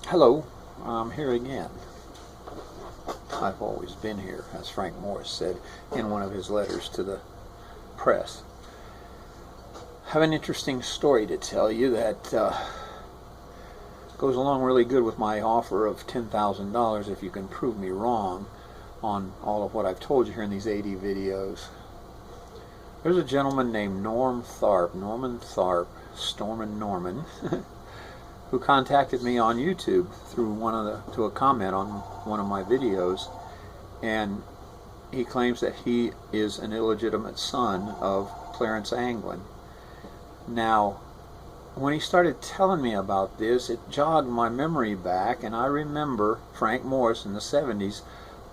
Hello, I'm here again. I've always been here, as Frank Morris said in one of his letters to the press. I have an interesting story to tell you that goes along really good with my offer of $10,000 if you can prove me wrong on all of what I've told you here in these 80 videos. There's a gentleman named Norm Tharpe, Stormin' Norman, who contacted me on YouTube through a comment on one of my videos, and he claims that he is an illegitimate son of Clarence Anglin. Now, when he started telling me about this, it jogged my memory back, and I remember Frank Morris in the 70s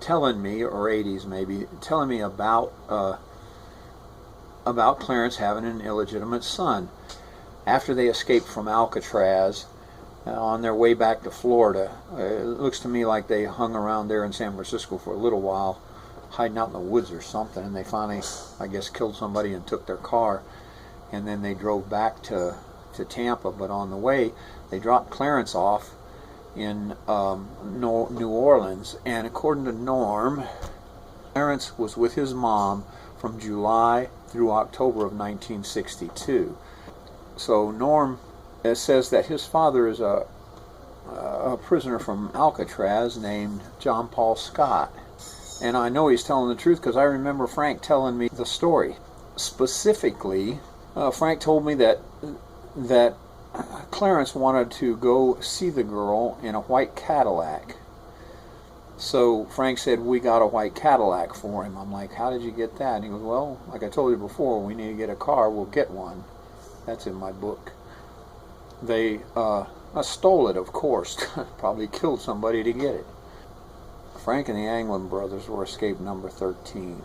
telling me, or 80s maybe, telling me about Clarence having an illegitimate son. After they escaped from Alcatraz, on their way back to Florida, it looks to me like they hung around there in San Francisco for a little while, hiding out in the woods or something, and they finally, I guess, killed somebody and took their car, and then they drove back to Tampa. But on the way, they dropped Clarence off in New Orleans, and according to Norm, Clarence was with his mom from July through October of 1962. So Norm says that his father is a prisoner from Alcatraz named John Paul Scott. And I know he's telling the truth because I remember Frank telling me the story. Specifically, Frank told me that Clarence wanted to go see the girl in a white Cadillac. So Frank said, we got a white Cadillac for him. I'm like, how did you get that? And he goes, well, like I told you before, we need to get a car, we'll get one. That's in my book. They stole it, of course. Probably killed somebody to get it. Frank and the Anglin brothers were escape number 13.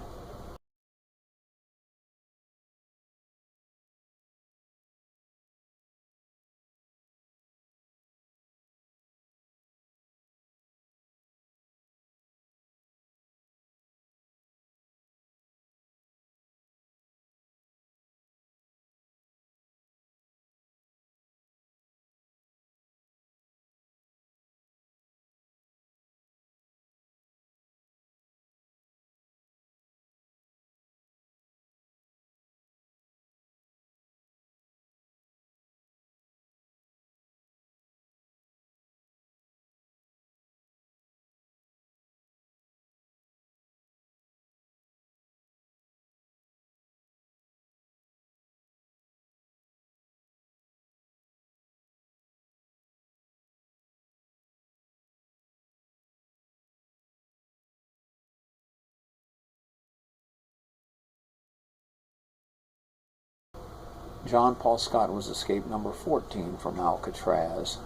John Paul Scott was escape number 14 from Alcatraz.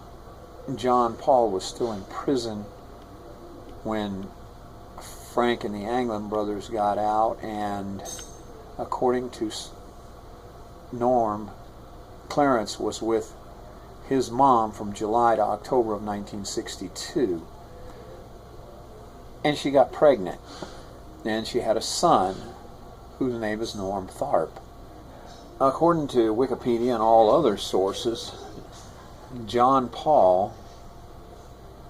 John Paul was still in prison when Frank and the Anglin brothers got out, and according to Norm, Clarence was with his mom from July to October of 1962. And she got pregnant, and she had a son whose name is Norm Tharpe. According to Wikipedia and all other sources, John Paul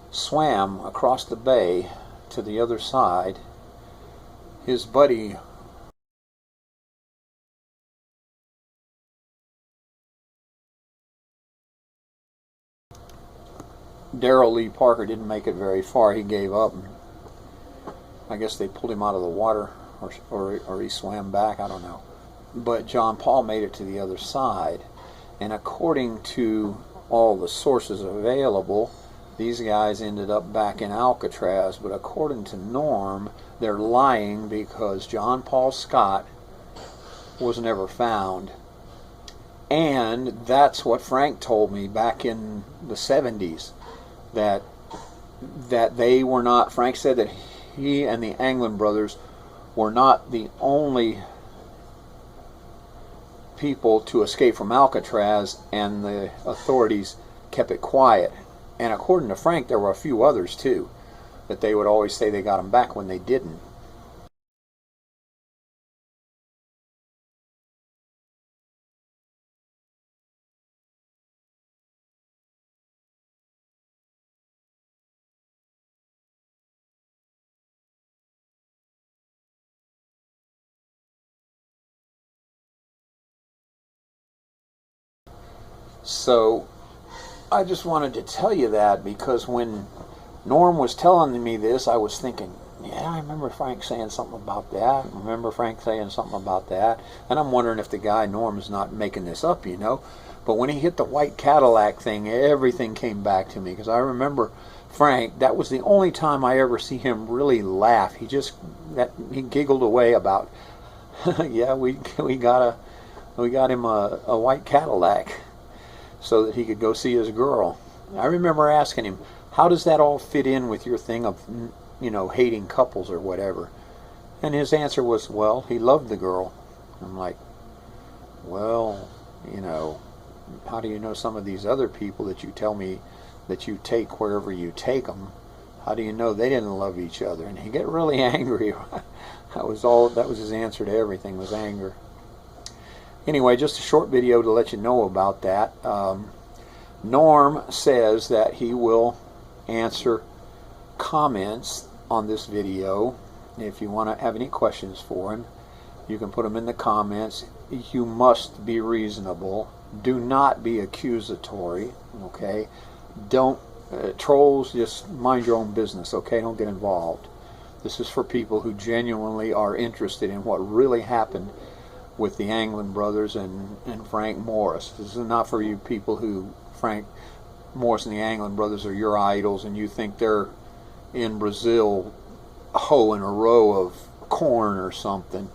swam across the bay to the other side. His buddy Darrell Lee Parker didn't make it very far. He gave up. I guess they pulled him out of the water, or he swam back, I don't know. But John Paul made it to the other side, and according to all the sources available, these guys ended up back in Alcatraz. But according to Norm, they're lying because John Paul Scott was never found. And that's what Frank told me back in the 70s, that they were not, Frank said that he and the Anglin brothers were not the only people to escape from Alcatraz, and the authorities kept it quiet. And according to Frank, there were a few others too, that they would always say they got them back when they didn't. So I just wanted to tell you that, because when Norm was telling me this, I was thinking, yeah, I remember Frank saying something about that. I remember Frank saying something about that. And I'm wondering if the guy Norm is not making this up, you know. But when he hit the white Cadillac thing, everything came back to me, because I remember Frank, that was the only time I ever see him really laugh. He giggled away about, yeah, we got him a white Cadillac so that he could go see his girl. I remember asking him, how does that all fit in with your thing of, you know, hating couples or whatever? And his answer was, well, he loved the girl. I'm like, well, you know, how do you know some of these other people that you tell me that you take wherever you take them, how do you know they didn't love each other? And he get really angry. That was his answer to everything, was anger. Anyway, just a short video to let you know about that. Norm says that he will answer comments on this video. If you want to have any questions for him, you can put them in the comments. You must be reasonable. Do not be accusatory, okay? Don't trolls, just mind your own business, okay? Don't get involved. This is for people who genuinely are interested in what really happened with the Anglin brothers and Frank Morris. This is not for you people who Frank Morris and the Anglin brothers are your idols and you think they're in Brazil hoeing a row of corn or something.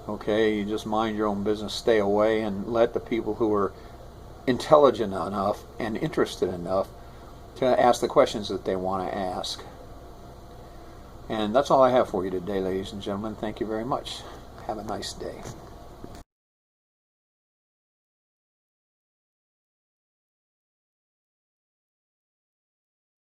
Okay, you just mind your own business, stay away, and let the people who are intelligent enough and interested enough to ask the questions that they want to ask. And that's all I have for you today, ladies and gentlemen. Thank you very much. Have a nice day.